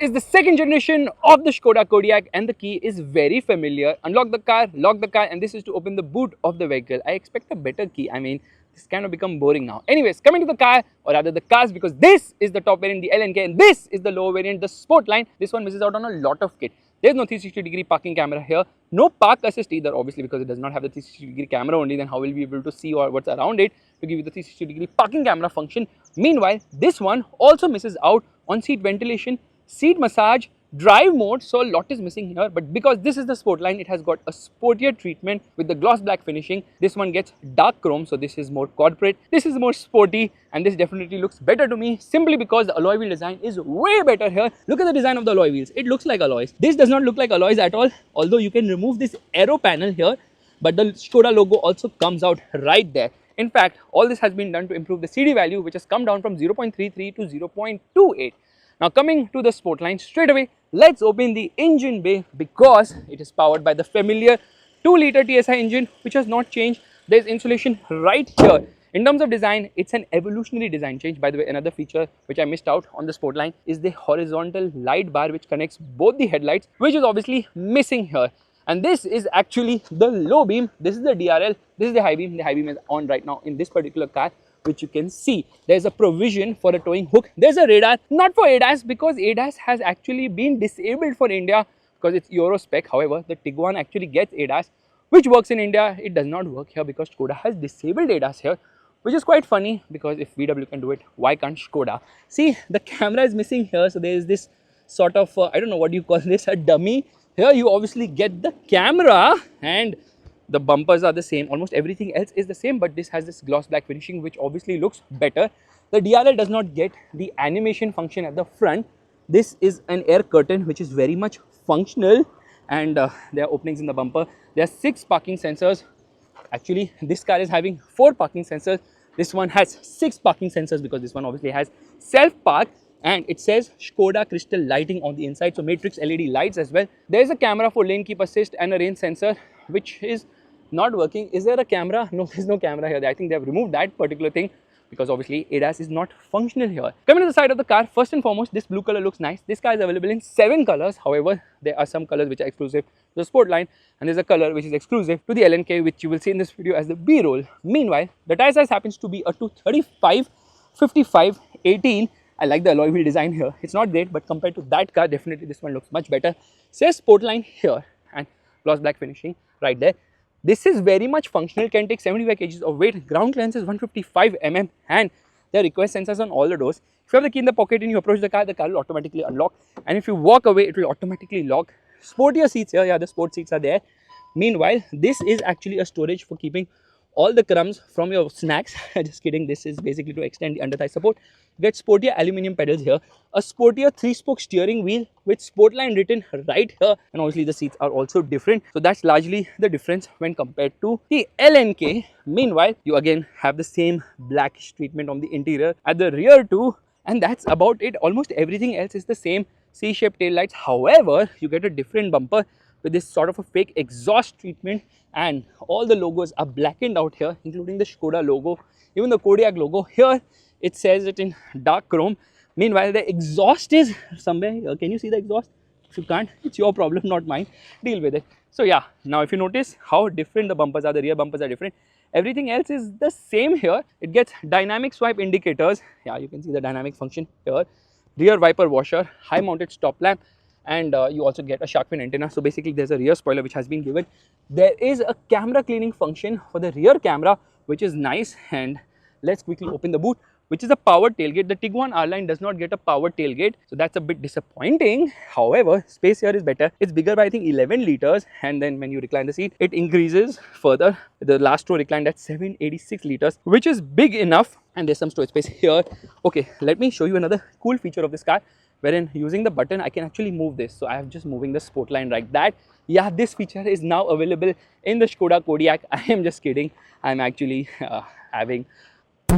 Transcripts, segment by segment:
is the second generation of the Skoda Kodiaq and the key is very familiar. Unlock the car, lock the car, and this is to open the boot of the vehicle. I expect a better key. I mean, this kind of become boring now. Anyways, coming to the car, or rather the cars, because this is the top variant, the LNK, and this is the lower variant, the Sportline. This one misses out on a lot of kit. There's no 360-degree parking camera here. No park assist either, obviously, because it does not have the 360-degree camera only. Then how will we be able to see what's around it to give you the 360-degree parking camera function? Meanwhile, this one also misses out on seat ventilation, seat massage, drive mode, so a lot is missing here. But because this is the Sportline, it has got a sportier treatment with the gloss black finishing. This one gets dark chrome, so this is more corporate, this is more sporty, and this definitely looks better to me simply because the alloy wheel design is way better here. Look at the design of the alloy wheels. It looks like alloys. This does not look like alloys at all, although you can remove this aero panel here, but the Skoda logo also comes out right there. In fact, all this has been done to improve the CD value, which has come down from 0.33 to 0.28. Now coming to the Sportline straight away, let's open the engine bay because it is powered by the familiar 2-liter TSI engine, which has not changed. There's insulation right here. In terms of design, it's an evolutionary design change. By the way, another feature which I missed out on the Sportline is the horizontal light bar which connects both the headlights, which is obviously missing here. And this is actually the low beam. This is the DRL. This is the high beam. The high beam is on right now in this particular car, which you can see. There's a provision for a towing hook. There's a radar, not for ADAS, because ADAS has actually been disabled for India because it's Euro spec. However, the Tiguan actually gets ADAS, which works in India. It does not work here because Skoda has disabled ADAS here, which is quite funny because if VW can do it, why can't Skoda? See, the camera is missing here. So there is this sort of, I don't know what you call this, a dummy. Here you obviously get the camera and the bumpers are the same. Almost everything else is the same, but this has this gloss black finishing, which obviously looks better. The DRL does not get the animation function at the front. This is an air curtain, which is very much functional, and there are openings in the bumper. There are 6 parking sensors. Actually, this car is having 4 parking sensors. This one has 6 parking sensors because this one obviously has self-park. And it says Skoda crystal lighting on the inside, so matrix LED lights as well. There is a camera for lane keep assist and a rain sensor, which is not working. Is there a camera? No, there's no camera here. I think they have removed that particular thing because obviously ADAS is not functional here. Coming to the side of the car, first and foremost, this blue color looks nice. This car is available in 7 colors. However, there are some colors which are exclusive to the Sportline, and there's a color which is exclusive to the LNK, which you will see in this video as the B-roll. Meanwhile, the tire size happens to be a 235, 55, 18. I like the alloy wheel design here. It's not great, but compared to that car, definitely this one looks much better. Says Sportline here and gloss black finishing right there. This is very much functional, can take 75 kg of weight. Ground clearance is 155 mm, and there are request sensors on all the doors. If you have the key in the pocket and you approach the car will automatically unlock. And if you walk away, it will automatically lock. Sportier seats here, yeah, the sport seats are there. Meanwhile, this is actually a storage for keeping all the crumbs from your snacks. Just kidding, this is basically to extend the under thigh support. Get sportier aluminium pedals here, a sportier 3-spoke steering wheel with Sportline written right here, and obviously the seats are also different. So that's largely the difference when compared to the LNK. Meanwhile, you again have the same blackish treatment on the interior at the rear too, and that's about it. Almost everything else is the same. C-shaped tail lights. However, you get a different bumper with this sort of a fake exhaust treatment, and all the logos are blackened out here, including the Skoda logo, even the Kodiaq logo. Here it says it in dark chrome. Meanwhile, the exhaust is somewhere here. Can you see the exhaust? If you can't, it's your problem, not mine. Deal with it. So yeah, now if you notice how different the bumpers are, the rear bumpers are different. Everything else is the same here. It gets dynamic swipe indicators. Yeah, you can see the dynamic function here. Rear wiper washer, high mounted stop lamp, and you also get a shark fin antenna. So basically there's a rear spoiler which has been given. There is a camera cleaning function for the rear camera, which is nice. And let's quickly open the boot, which is a powered tailgate. The Tiguan R-Line does not get a powered tailgate, so that's a bit disappointing. However, space here is better. It's bigger by I think 11 liters, and then when you recline the seat, it increases further. The last row reclined at 786 liters, which is big enough, and there's some storage space here. Okay, let me show you another cool feature of this car, wherein using the button, I can actually move this. So I am just moving the Sportline like that. Yeah, this feature is now available in the Skoda Kodiaq. I am just kidding. I'm actually having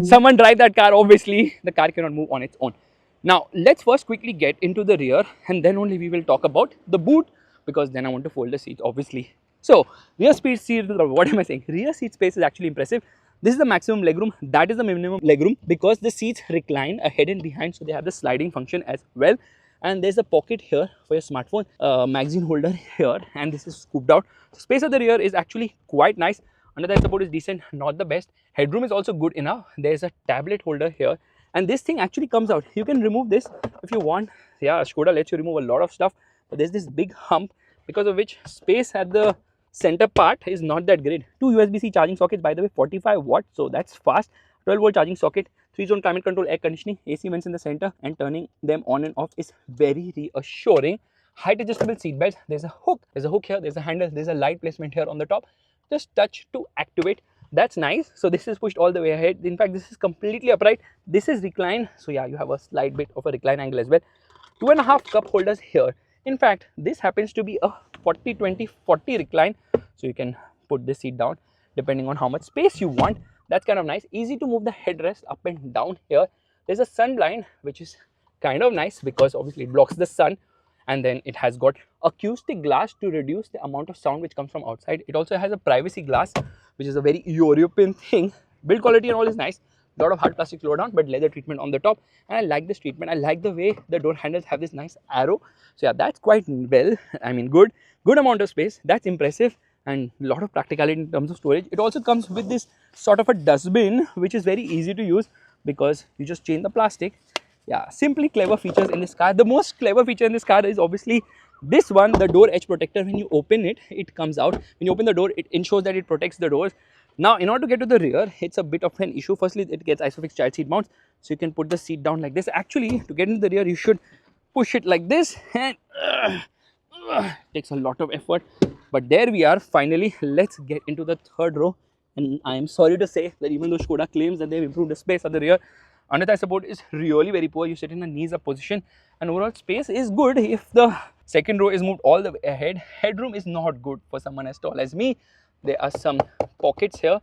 someone drive that car. Obviously, the car cannot move on its own. Now, let's first quickly get into the rear, and then only we will talk about the boot, because then I want to fold the seats, obviously. So, rear seat, what am I saying? Rear seat space is actually impressive. This is the maximum legroom, that is the minimum legroom, because the seats recline ahead and behind, so they have the sliding function as well. and there's a pocket here for your smartphone, magazine holder here, and this is scooped out. Space at the rear is actually quite nice. Under that support is decent, not the best. Headroom is also good enough. There's a tablet holder here, and this thing actually comes out. You can remove this if you want. Yeah, Skoda lets you remove a lot of stuff, but there's this big hump, because of which space at the center part is not that great. Two USB-C charging sockets, by the way, 45 watts, so that's fast. 12-volt charging socket, 3-zone climate control, air conditioning, AC vents in the center, and turning them on and off is very reassuring. Height adjustable seat belts. There's a hook here, there's a handle, there's a light placement here on the top. Just touch to activate. That's nice. So this is pushed all the way ahead. In fact, this is completely upright. This is reclined. So yeah, you have a slight bit of a recline angle as well. 2.5 cup holders here. In fact, this happens to be a 40-20-40 recline. So you can put this seat down depending on how much space you want. That's kind of nice. Easy to move the headrest up and down here. There's a sun blind, which is kind of nice because obviously it blocks the sun. And then it has got acoustic glass to reduce the amount of sound which comes from outside. It also has a privacy glass, which is a very European thing. Build quality and all is nice. A lot of hard plastic lower down, but leather treatment on the top. And I like this treatment. I like the way the door handles have this nice arrow. So yeah, that's quite well. I mean, good amount of space. That's impressive, and a lot of practicality in terms of storage. It also comes with this sort of a dustbin, which is very easy to use because you just change the plastic. Yeah, simply clever features in this car. The most clever feature in this car is obviously this one, the door edge protector. When you open it, it comes out. When you open the door, it ensures that it protects the doors. Now, in order to get to the rear, it's a bit of an issue. Firstly, it gets ISOFIX child seat mounts, so you can put the seat down like this. Actually, to get into the rear, you should push it like this, and takes a lot of effort. But there we are. Finally, let's get into the third row. And I am sorry to say that even though Skoda claims that they've improved the space at the rear, under thigh support is really very poor. You sit in a knees up position, and overall space is good if the second row is moved all the way ahead. Headroom is not good for someone as tall as me. There are some pockets here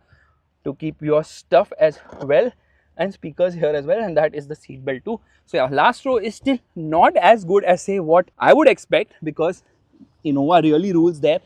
to keep your stuff as well, and speakers here as well, and that is the seat belt too. So yeah, last row is still not as good as say what I would expect, because Innova really rules there.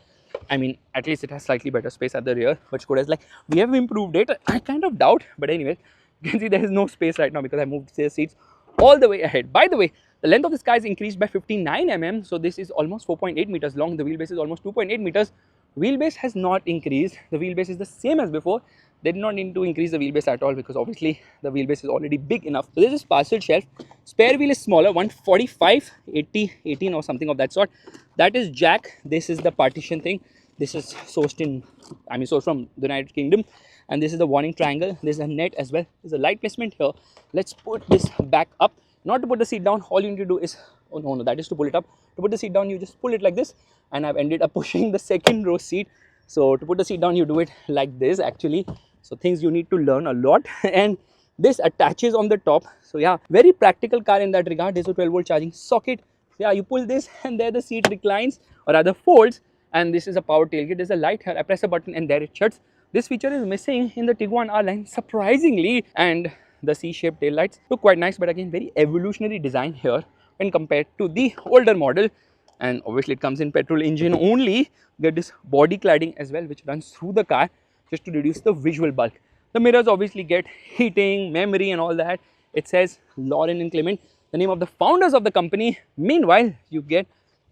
I mean, at least it has slightly better space at the rear, but Skoda is like, we have improved it. I kind of doubt, but anyway, you can see there is no space right now because I moved the seats all the way ahead. By the way, the length of this car is increased by 59 mm, so this is almost 4.8 meters long. The wheelbase is almost 2.8 meters. Wheelbase has not increased. The wheelbase is the same as before. They did not need to increase the wheelbase at all because obviously the wheelbase is already big enough. So this is parcel shelf. Spare wheel is smaller, 145, 80, 18 or something of that sort. That is jack. This is the partition thing. This is sourced from the United Kingdom. And this is the warning triangle. There's a net as well. There's a light placement here. Let's put this back up. Not to put the seat down, all you need to do is, oh no, that is to pull it up. To put the seat down, you just pull it like this, and I've ended up pushing the second row seat. So to put the seat down, you do it like this actually. So things you need to learn a lot. And this attaches on the top. So yeah, very practical car in that regard. There's a 12-volt charging socket. Yeah, you pull this and there the seat reclines, or rather folds, and this is a power tailgate. There's a light here. I press a button and there it shuts. This feature is missing in the Tiguan R line, surprisingly, and the C-shaped tail lights look quite nice, but again, very evolutionary design here when compared to the older model. And obviously, it comes in petrol engine only. Get this body cladding as well, which runs through the car just to reduce the visual bulk. The mirrors obviously get heating, memory, and all that. It says Lauren and Clement, the name of the founders of the company. Meanwhile, you get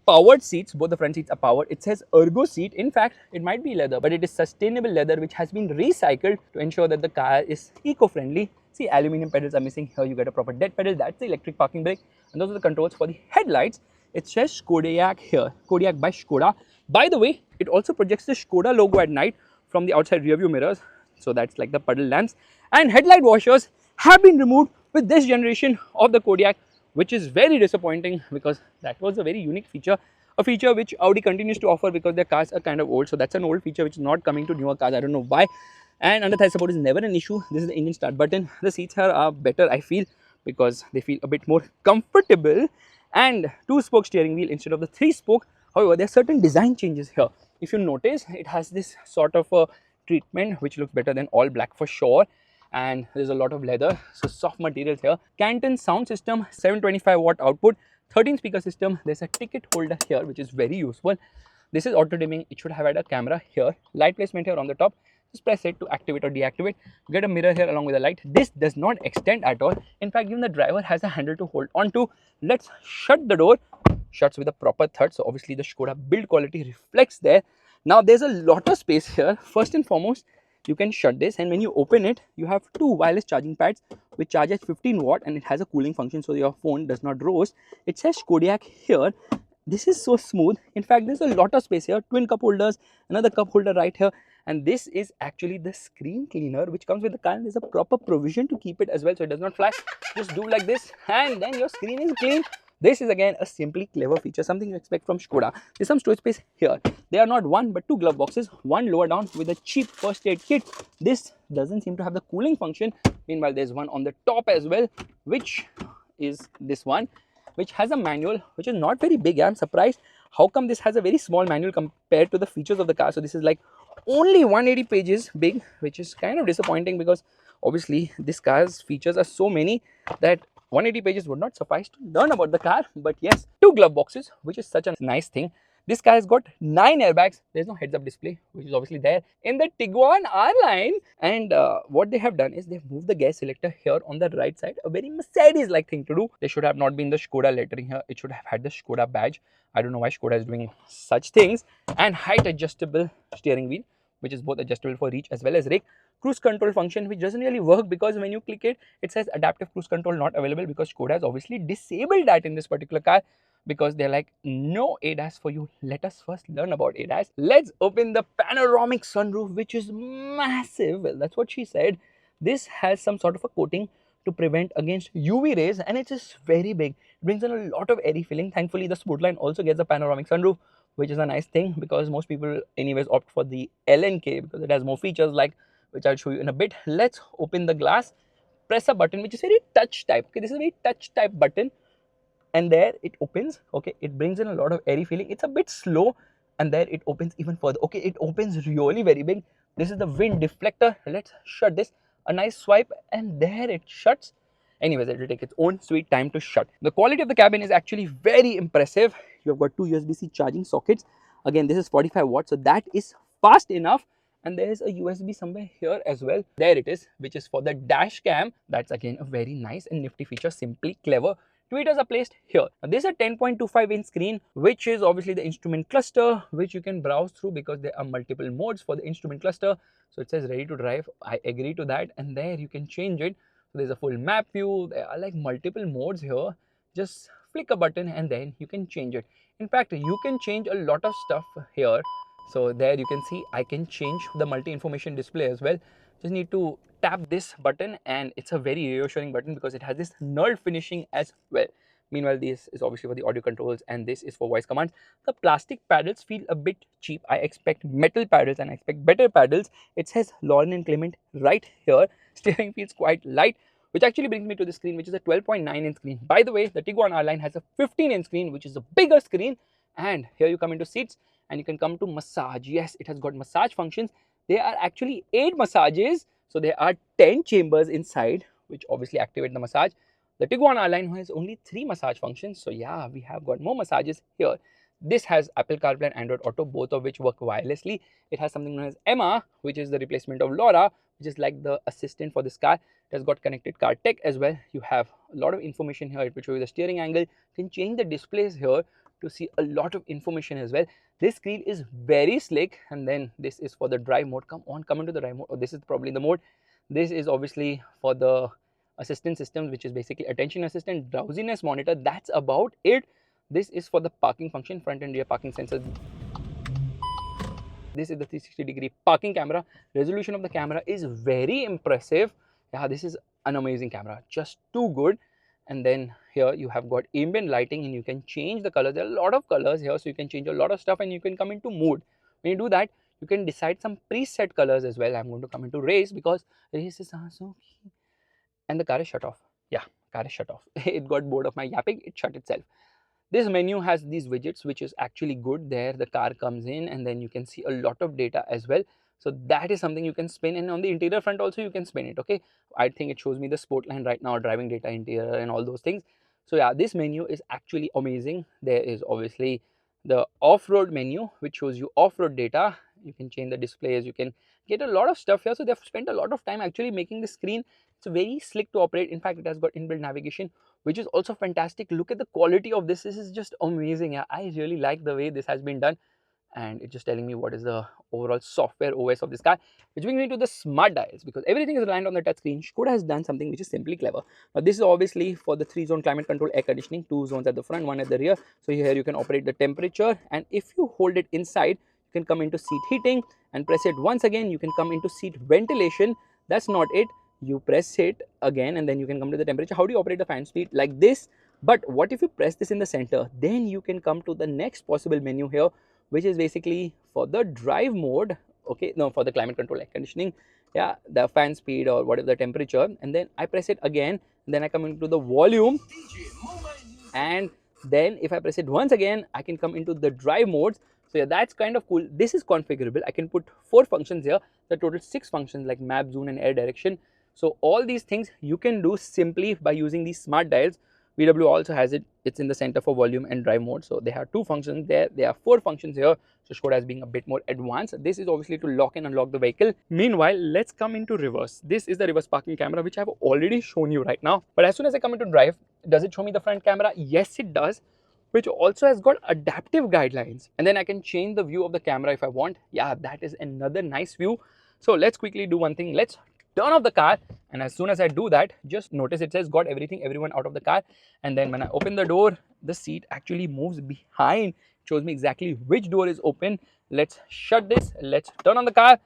powered seats. Both the front seats are powered. It says ergo seat. In fact, it might be leather, but it is sustainable leather which has been recycled to ensure that the car is eco-friendly. See, aluminium pedals are missing here. You get a proper dead pedal. That's the electric parking brake, and those are the controls for the headlights. It says Kodiaq here, Kodiaq by Skoda. By the way, it also projects the Skoda logo at night from the outside rear view mirrors. So that's like the puddle lamps. And headlight washers have been removed with this generation of the Kodiaq, which is very disappointing because that was a very unique feature, a feature which Audi continues to offer because their cars are kind of old. So that's an old feature which is not coming to newer cars. I don't know why. And under thigh support is never an issue. This is the engine start button. The seats here are better, I feel, because they feel a bit more comfortable. And 2-spoke steering wheel instead of the 3-spoke. However, there are certain design changes here. If you notice, it has this sort of a treatment which looks better than all black for sure. And there's a lot of leather, so soft materials here. Canton sound system, 725 watt output, 13 speaker system. There's a ticket holder here which is very useful. This is auto dimming. It should have had a camera here. Light placement here on the top. Just press it to activate or deactivate. Get a mirror here along with a light. This does not extend at all. In fact, even the driver has a handle to hold on to. Let's shut the door. Shuts with a proper thud. So obviously the Skoda build quality reflects there. Now there's a lot of space here. First and foremost, you can shut this, and when you open it, you have two wireless charging pads which charge at 15 watt, and it has a cooling function so your phone does not roast. It says Kodiak here. This is so smooth. In fact, there's a lot of space here. Twin cup holders, another cup holder right here, and this is actually the screen cleaner which comes with the car, and there's a proper provision to keep it as well so it does not fly. Just do like this and then your screen is clean. This is again a simply clever feature, something you expect from Skoda. There's some storage space here. There are not one but two glove boxes, one lower down with a cheap first aid kit. This doesn't seem to have the cooling function. Meanwhile, there's one on the top as well, which is this one, which has a manual which is not very big. I'm surprised how come this has a very small manual compared to the features of the car. So this is like only 180 pages big, which is kind of disappointing because obviously this car's features are so many that 180 pages would not suffice to learn about the car. But yes, two glove boxes, which is such a nice thing. This car has got 9 airbags. There's no heads-up display, which is obviously there in the Tiguan R line. And what they have done is they've moved the gas selector here on the right side. A very Mercedes-like thing to do. They should have not been the Skoda lettering here. It should have had the Skoda badge. I don't know why Skoda is doing such things. And height adjustable steering wheel, which is both adjustable for reach as well as rake. Cruise control function, which doesn't really work because when you click it, it says adaptive cruise control not available, because Skoda has obviously disabled that in this particular car, because they're like, no ADAS for you. Let us first learn about ADAS. Let's open the panoramic sunroof, which is massive. Well, that's what she said. This has some sort of a coating to prevent against UV rays, and it is very big. It brings in a lot of airy feeling. Thankfully, the Sportline also gets a panoramic sunroof, which is a nice thing because most people anyways opt for the LNK because it has more features, like which I'll show you in a bit. Let's open the glass, press a button which is very touch type. Okay, this is a very touch type button, and there it opens. Okay, it brings in a lot of airy feeling. It's a bit slow, and there it opens even further. Okay, it opens really very big. This is the wind deflector. Let's shut this. A nice swipe, and there it shuts. Anyways, it will take its own sweet time to shut. The quality of the cabin is actually very impressive. You have got two USB-C charging sockets. Again, this is 45 watts, so that is fast enough. And there is a USB somewhere here as well. There it is, which is for the dash cam. That's again a very nice and nifty feature, simply clever. Tweeters are placed here. Now, this is a 10.25 inch screen, which is obviously the instrument cluster, which you can browse through because there are multiple modes for the instrument cluster. So it says ready to drive. I agree to that, and there you can change it. So there's a full map view. There are like multiple modes here. Just flick a button and then you can change it. In fact, you can change a lot of stuff here. So there you can see I can change the multi-information display as well. Just need to tap this button, and it's a very reassuring button because it has this knurled finishing as well. Meanwhile, this is obviously for the audio controls, and this is for voice commands. The plastic paddles feel a bit cheap. I expect metal paddles and I expect better paddles. It says Lauren and Clement right here. Steering feels quite light, which actually brings me to the screen, which is a 12.9 inch screen. By the way, the Tiguan R line has a 15 inch screen, which is a bigger screen. And here you come into seats, and you can come to massage. Yes, it has got massage functions. There are actually 8 massages. So there are 10 chambers inside, which obviously activate the massage. The Tiguan R line has only 3 massage functions. So yeah, we have got more massages here. This has Apple CarPlay and Android Auto, both of which work wirelessly. It has something known as Emma, which is the replacement of Laura, which is like the assistant for this car. It has got connected car tech as well. You have a lot of information here. It will show you the steering angle. You can change the displays here to see a lot of information as well. This screen is very slick, and then this is for the drive mode. Come into the drive mode. Oh, this is probably the mode. This is obviously for the assistant systems, which is basically attention assistant, drowsiness monitor. That's about it. This is for the parking function, front and rear parking sensors. This is the 360-degree parking camera. Resolution of the camera is very impressive. Yeah, this is an amazing camera, just too good. And then here you have got ambient lighting, and you can change the colors. There are a lot of colors here, so you can change a lot of stuff, and you can come into mood. When you do that, you can decide some preset colors as well. I'm going to come into race because race is so cute. And the car is shut off. Yeah, car is shut off. It got bored of my yapping, it shut itself. This menu has these widgets, which is actually good. There the car comes in, and then you can see a lot of data as well. So that is something you can spin, and on the interior front also you can spin it. Okay, I think it shows me the Sportline right now, driving data, interior, and all those things. So yeah, this menu is actually amazing. There is obviously the off-road menu, which shows you off-road data. you can change the displays, you can get a lot of stuff here. So they've spent a lot of time actually making the screen. It's very slick to operate. In fact, it has got inbuilt navigation, which is also fantastic. Look at the quality of this. This is just amazing. Yeah, I really like the way this has been done. And it's just telling me what is the overall software OS of this car, which brings me to the smart dials, because everything is aligned on the touch screen. Skoda has done something which is simply clever. Now this is obviously for the 3-zone climate control air conditioning, 2 zones at the front, 1 at the rear. So here you can operate the temperature, and if you hold it inside, you can come into seat heating, and press it once again, you can come into seat ventilation. That's not it, you press it again and then you can come to the temperature. How do you operate the fan speed? Like this. But what if you press this in the center? Then you can come to the next possible menu here, which is basically for the drive mode. Okay, no, for the climate control air conditioning, yeah, the fan speed or whatever the temperature, and then I press it again, then I come into the volume, and then if I press it once again, I can come into the drive modes. So yeah, that's kind of cool. This is configurable. I can put 4 functions here, the total 6 functions like map, zoom and air direction. So all these things you can do simply by using these smart dials. VW also has it. It's in the center for volume and drive mode. So they have 2 functions there. There are 4 functions here. So Skoda is being a bit more advanced. This is obviously to lock and unlock the vehicle. Meanwhile, let's come into reverse. This is the reverse parking camera, which I've already shown you right now. But as soon as I come into drive, does it show me the front camera? Yes, it does, which also has got adaptive guidelines. And then I can change the view of the camera if I want. Yeah, that is another nice view. So let's quickly do one thing. Let's turn off the car, and as soon as I do that, just notice it says got everyone out of the car. And then when I open the door, the seat actually moves behind, shows me exactly which door is open. Let's shut this, let's turn on the car.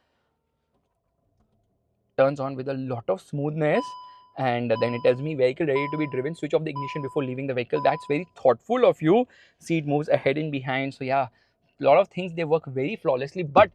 Turns on with a lot of smoothness, and then it tells me vehicle ready to be driven. Switch off the ignition before leaving the vehicle. That's very thoughtful of you. Seat moves ahead and behind. So yeah, a lot of things, they work very flawlessly. But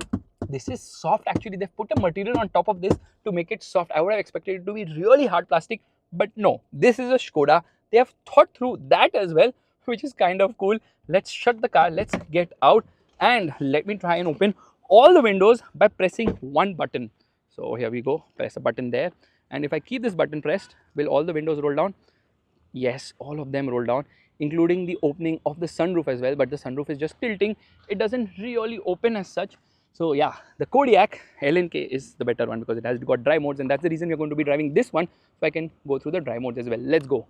this is soft. Actually, they've put a material on top of this to make it soft. I would have expected it to be really hard plastic, but no, this is a Skoda. They have thought through that as well, which is kind of cool. Let's shut the car, let's get out, and let me try and open all the windows by pressing one button. So here we go, press a button there, and if I keep this button pressed, will all the windows roll down? Yes, all of them roll down, including the opening of the sunroof as well, but the sunroof is just tilting. It doesn't really open as such. So yeah, the Kodiaq LNK is the better one because it has got drive modes, and that's the reason we're going to be driving this one. So I can go through the drive modes as well. Let's go.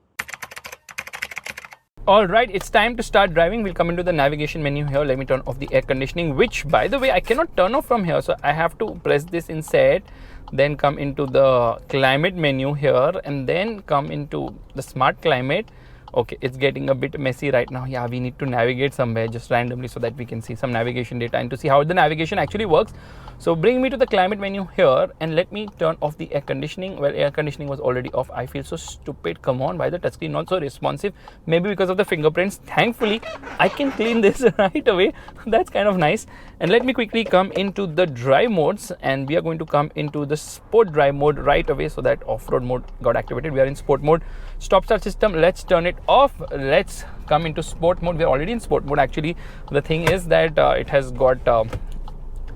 Alright, it's time to start driving. We'll come into the navigation menu here. Let me turn off the air conditioning, which by the way, I cannot turn off from here. So I have to press this in set, then come into the climate menu here, and then come into the smart climate. Okay, it's getting a bit messy right now. Yeah, we need to navigate somewhere just randomly so that we can see some navigation data and to see how the navigation actually works. So bring me to the climate menu here and let me turn off the air conditioning. Well, air conditioning was already off. I feel so stupid. Come on, why the touchscreen not so responsive? Maybe because of the fingerprints. Thankfully, I can clean this right away. That's kind of nice. And let me quickly come into the drive modes, and we are going to come into the sport drive mode right away so that off-road mode got activated. We are in sport mode. Stop start system, let's turn it off. Let's come into sport mode. We're already in sport mode. Actually, the thing is that it has got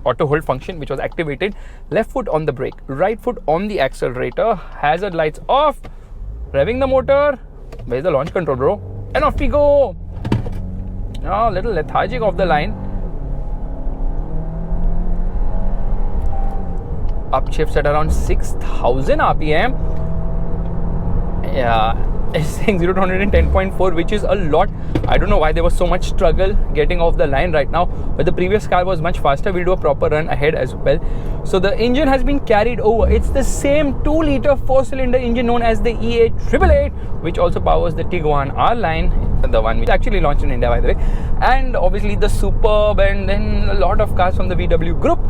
auto hold function, which was activated. Left foot on the brake, right foot on the accelerator, hazard lights off, revving the motor. Where's the launch control, bro? And off we go. Oh, little lethargic off the line. Upshifts at around 6,000 RPM. Yeah, it's saying 0 to 110.4, which is a lot. I don't know why there was so much struggle getting off the line right now, but the previous car was much faster. We'll do a proper run ahead as well. So the engine has been carried over. It's the same 2-liter 4-cylinder engine known as the EA888, which also powers the Tiguan R line, the one which actually launched in India, by the way, and obviously the Superb, and then a lot of cars from the VW group,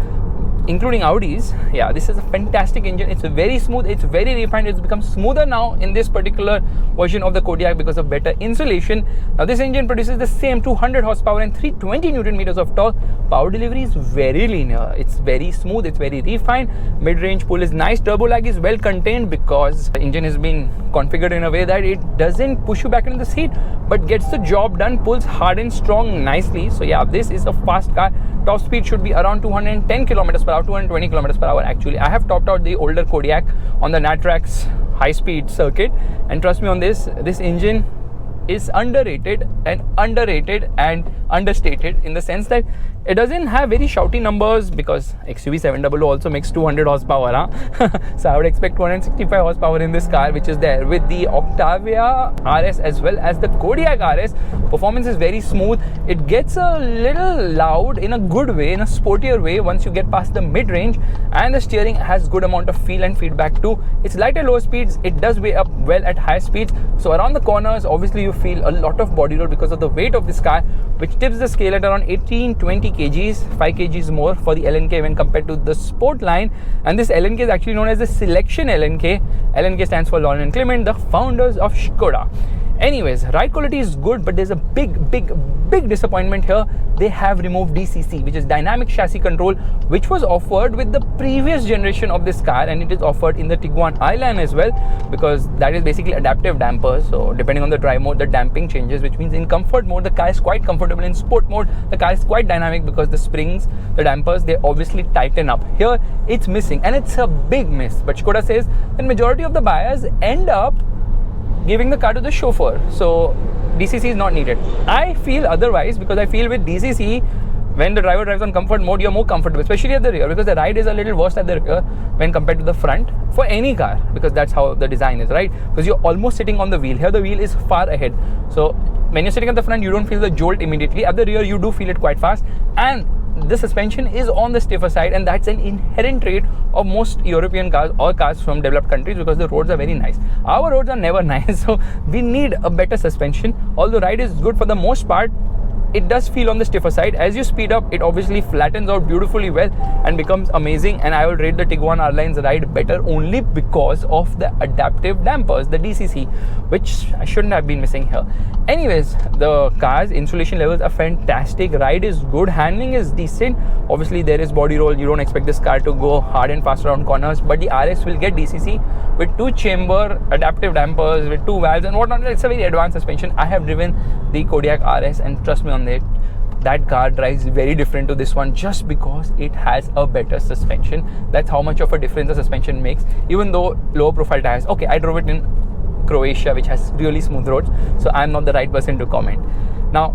including Audis. Yeah, this is a fantastic engine. It's very smooth, it's very refined. It's become smoother now in this particular version of the Kodiaq because of better insulation. Now this engine produces the same 200 horsepower and 320 Newton meters of torque. Power delivery is very linear. It's very smooth, it's very refined. Mid-range pull is nice. Turbo lag is well contained because the engine has been configured in a way that it doesn't push you back into the seat, but gets the job done, pulls hard and strong nicely. So yeah, this is a fast car. Top speed should be around 210 kilometers per hour, 220 kilometers per hour actually. I have topped out the older Kodiaq on the Natrax high-speed circuit, and trust me on this engine is underrated and understated in the sense that It doesn't have very shouty numbers because XUV 700 also makes 200 horsepower, huh? So I would expect 265 horsepower in this car, which is there. With the Octavia RS as well as the Kodiaq RS, performance is very smooth. It gets a little loud in a good way, in a sportier way once you get past the mid-range, and the steering has good amount of feel and feedback too. It's light at low speeds, it does weigh up well at high speeds. So around the corners, obviously you feel a lot of body roll because of the weight of this car, which tips the scale at around 18-20 kgs, 5 kgs more for the LNK when compared to the Sport line. And this LNK is actually known as the Selection LNK. LNK stands for Lauren and Clement, the founders of Skoda. Anyways, ride quality is good, but there's a big disappointment here. They have removed DCC, which is Dynamic Chassis Control, which was offered with the previous generation of this car, and it is offered in the Tiguan i-Line as well, because that is basically adaptive dampers. So depending on the drive mode, the damping changes, which means in comfort mode, the car is quite comfortable. In sport mode, the car is quite dynamic because the springs, the dampers, they obviously tighten up. Here, it's missing, and it's a big miss. But Skoda says that majority of the buyers end up giving the car to the chauffeur, so DCC is not needed. I feel otherwise, because I feel with DCC, when the driver drives on comfort mode, you're more comfortable, especially at the rear, because the ride is a little worse at the rear when compared to the front for any car, because that's how the design is, right? Because you're almost sitting on the wheel. Here the wheel is far ahead, so when you're sitting at the front, you don't feel the jolt immediately. At the rear, you do feel it quite fast, and the suspension is on the stiffer side, and that's an inherent trait of most European cars or cars from developed countries, because the roads are very nice. Our roads are never nice, so we need a better suspension. Although ride is good for the most part, it does feel on the stiffer side. As you speed up, it obviously flattens out beautifully well and becomes amazing, and I will rate the Tiguan R-Line's ride better only because of the adaptive dampers, the DCC, which I shouldn't have been missing here. Anyways, the car's insulation levels are fantastic, ride is good, handling is decent. Obviously there is body roll, you don't expect this car to go hard and fast around corners, but the RS will get DCC with 2-chamber adaptive dampers with 2 valves and whatnot. It's a very advanced suspension. I have driven the Kodiaq RS, and trust me on that car drives very different to this one, just because it has a better suspension. That's how much of a difference the suspension makes, even though lower profile tires. Okay, I drove it in Croatia, which has really smooth roads, so I'm not the right person to comment. Now,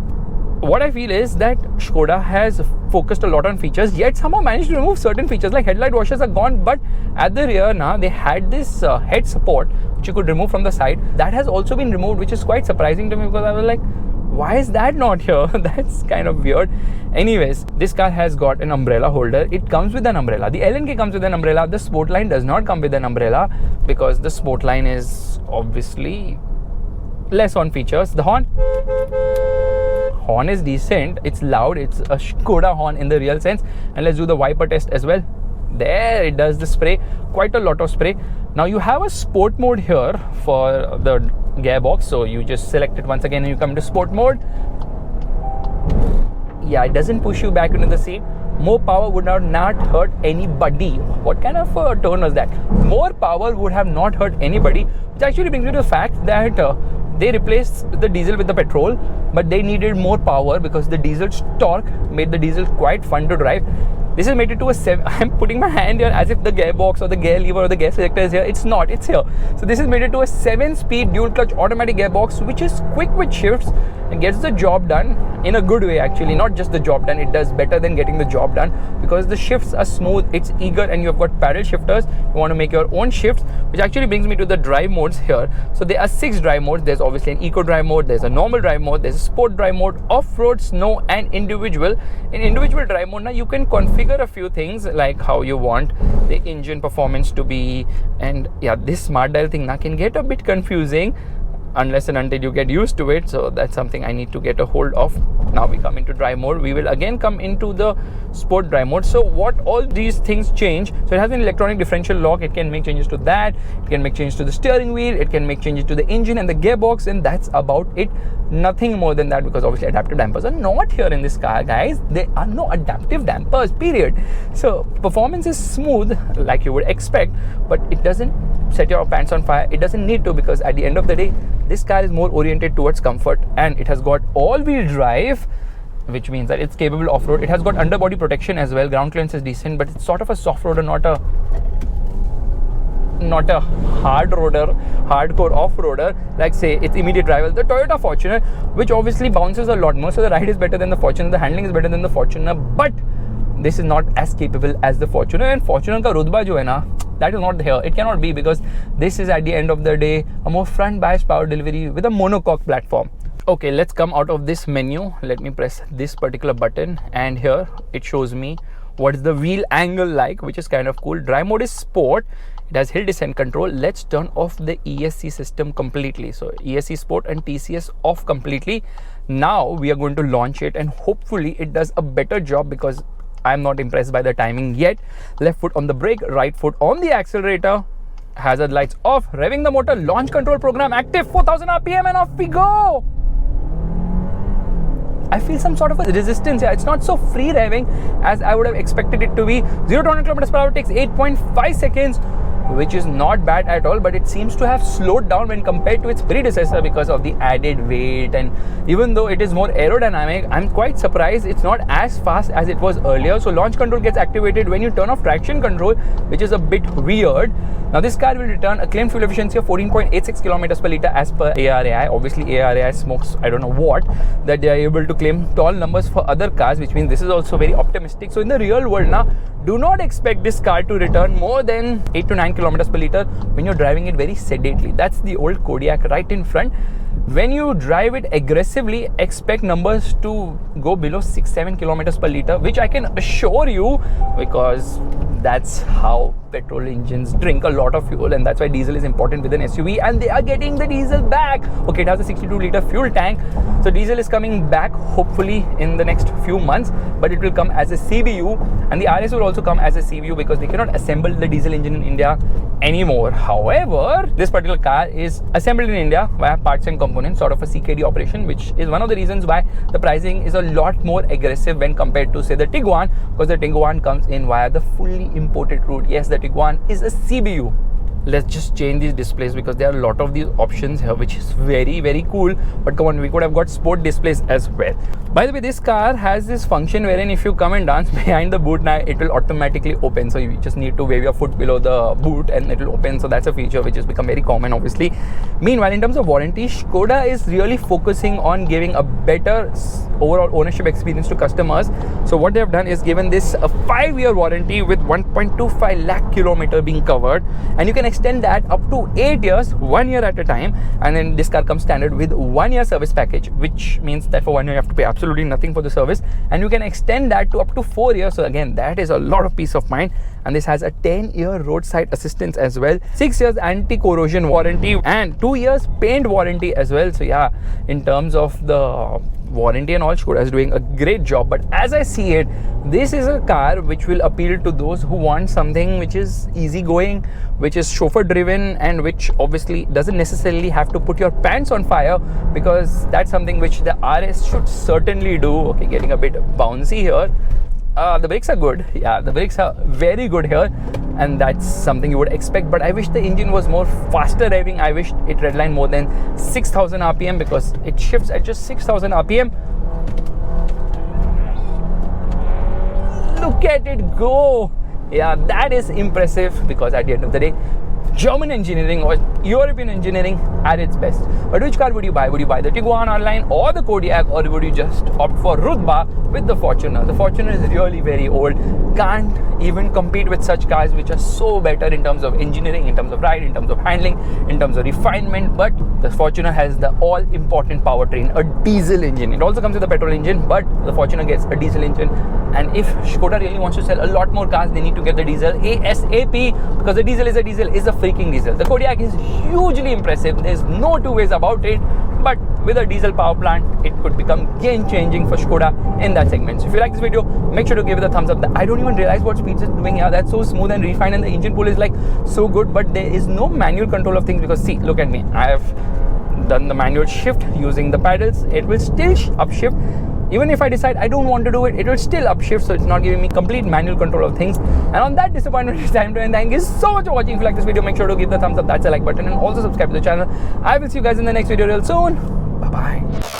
what I feel is that Skoda has focused a lot on features, yet somehow managed to remove certain features, like headlight washers are gone, but at the rear now they had this head support which you could remove from the side. That has also been removed, which is quite surprising to me, because I was like, why is that not here? That's kind of weird. Anyways, this car has got an umbrella holder. It comes with an umbrella. The LNK comes with an umbrella. The Sport line does not come with an umbrella, because the Sport line is obviously less on features. The horn is decent. It's loud. It's a Skoda horn in the real sense. And let's do the wiper test as well. There it does the spray, quite a lot of spray. Now you have a sport mode here for the gearbox, so you just select it once again and you come to sport mode. Yeah, it doesn't push you back into the seat. More power would not hurt anybody. What kind of a tone was that? More power would have not hurt anybody, which actually brings me to the fact that they replaced the diesel with the petrol, but they needed more power because the diesel's torque made the diesel quite fun to drive. This is made it to a 7. I'm putting my hand here as if the gearbox or the gear lever or the gear selector is here. It's not, it's here. So this is made it to a 7-speed dual clutch automatic gearbox, which is quick with shifts and gets the job done in a good way actually. Not just the job done, it does better than getting the job done, because the shifts are smooth, it's eager, and you've got paddle shifters. You want to make your own shifts, which actually brings me to the drive modes here. So there are 6 drive modes. There's obviously an eco drive mode, there's a normal drive mode, there's a sport drive mode, off-road, snow, and individual. In individual drive mode now you can configure a few things like how you want the engine performance to be, and yeah, this smart dial thing now can get a bit confusing unless and until you get used to it, so that's something I need to get a hold of. Now we come into drive mode. We will again come into the sport drive mode. So what all these things change, so it has an electronic differential lock. It can make changes to that, it can make changes to the steering wheel, it can make changes to the engine and the gearbox, and that's about it. Nothing more than that, because obviously adaptive dampers are not here in this car, guys. There are no adaptive dampers, period. So performance is smooth like you would expect, but it doesn't set your pants on fire. It doesn't need to, because at the end of the day, this car is more oriented towards comfort, and it has got all-wheel drive, which means that it's capable off-road. It has got underbody protection as well. Ground clearance is decent, but it's sort of a soft road and not a not a hardcore off-roader like say its immediate rival, the Toyota Fortuner, which obviously bounces a lot more. So the ride is better than the Fortuner, the handling is better than the Fortuner, but this is not as capable as the Fortuner. And Fortuner ka rutba jo hai na, that is not here. It cannot be, because this is at the end of the day a more front biased power delivery with a monocoque platform. Okay, let's come out of this menu. Let me press this particular button, and here it shows me what is the wheel angle like, which is kind of cool. Drive mode is sport. It has hill descent control. Let's turn off the ESC system completely. So ESC sport and TCS off completely. Now we are going to launch it, and hopefully it does a better job, because I'm not impressed by the timing yet. Left foot on the brake, right foot on the accelerator. Hazard lights off. Revving the motor. Launch control program active. 4000 RPM and off we go. I feel some sort of a resistance here. It's not so free revving as I would have expected it to be. 0 to 100 km per hour takes 8.5 seconds, which is not bad at all, but it seems to have slowed down when compared to its predecessor because of the added weight. And even though it is more aerodynamic, I'm quite surprised it's not as fast as it was earlier. So launch control gets activated when you turn off traction control, which is a bit weird. Now this car will return a claimed fuel efficiency of 14.86 km per litre as per ARAI. Obviously ARAI smokes I don't know what, that they are able to claim tall numbers for other cars, which means this is also very optimistic. So in the real world now, do not expect this car to return more than 8 to 9 kilometers per litre when you're driving it very sedately. That's the old Kodiaq right in front. When you drive it aggressively, expect numbers to go below 6-7 kilometers per litre, which I can assure you, because that's how petrol engines drink a lot of fuel, and that's why diesel is important with an SUV, and they are getting the diesel back. Okay, it has a 62 litre fuel tank, so diesel is coming back hopefully in the next few months, but it will come as a CBU, and the RS will also come as a CBU, because they cannot assemble the diesel engine in India anymore. However, this particular car is assembled in India via parts and components, sort of a CKD operation, which is one of the reasons why the pricing is a lot more aggressive when compared to say the Tiguan, because the Tiguan comes in via the fully imported route. Yes, the Tiguan is a CBU. Let's just change these displays, because there are a lot of these options here, which is very, very cool. But come on, we could have got sport displays as well. By the way, this car has this function wherein if you come and dance behind the boot, now it will automatically open. So you just need to wave your foot below the boot and it will open. So that's a feature which has become very common, obviously. Meanwhile, in terms of warranty, Skoda is really focusing on giving a better overall ownership experience to customers. So what they have done is given this a 5-year warranty with 1.25 lakh kilometer being covered, and you can extend that up to 8 years, 1 year at a time. And then this car comes standard with 1 year service package, which means that for 1 year you have to pay absolutely nothing for the service, and you can extend that to up to 4 years. So again, that is a lot of peace of mind. And this has a 10-year roadside assistance as well, 6 years anti-corrosion warranty, and 2 years paint warranty as well. So yeah, in terms of the warranty and all, Skoda is doing a great job. But as I see it, this is a car which will appeal to those who want something which is easygoing, which is chauffeur driven, and which obviously doesn't necessarily have to put your pants on fire, because that's something which the RS should certainly do. Okay, getting a bit bouncy here. The brakes are good. Yeah, the brakes are very good here, and that's something you would expect. But I wish the engine was more faster revving. I wish it redlined more than 6,000 RPM, because it shifts at just 6,000 RPM. Look at it go. Yeah, that is impressive, because at the end of the day, German engineering or European engineering at its best. But which car would you buy? Would you buy the Tiguan R-Line or the Kodiaq, or would you just opt for Rutba with the Fortuner? The Fortuner is really very old, can't even compete with such cars which are so better in terms of engineering, in terms of ride, in terms of handling, in terms of refinement. But the Fortuner has the all-important powertrain, a diesel engine. It also comes with a petrol engine, but the Fortuner gets a diesel engine. And if Skoda really wants to sell a lot more cars, they need to get the diesel ASAP, because the diesel is a freaking diesel. The Kodiaq is hugely impressive. There's no two ways about it. But with a diesel power plant, it could become game-changing for Skoda in that segment. So if you like this video, make sure to give it a thumbs up. I don't even realize what speeds it's doing here. That's so smooth and refined, and the engine pull is like so good. But there is no manual control of things, because see, look at me. I have done the manual shift using the pedals. It will still upshift. Even if I decide I don't want to do it, it will still upshift, so it's not giving me complete manual control of things. And on that disappointment, it's time to end. Thank you so much for watching. If you like this video, make sure to give the thumbs up. That's a like button, and also subscribe to the channel. I will see you guys in the next video real soon. Bye-bye.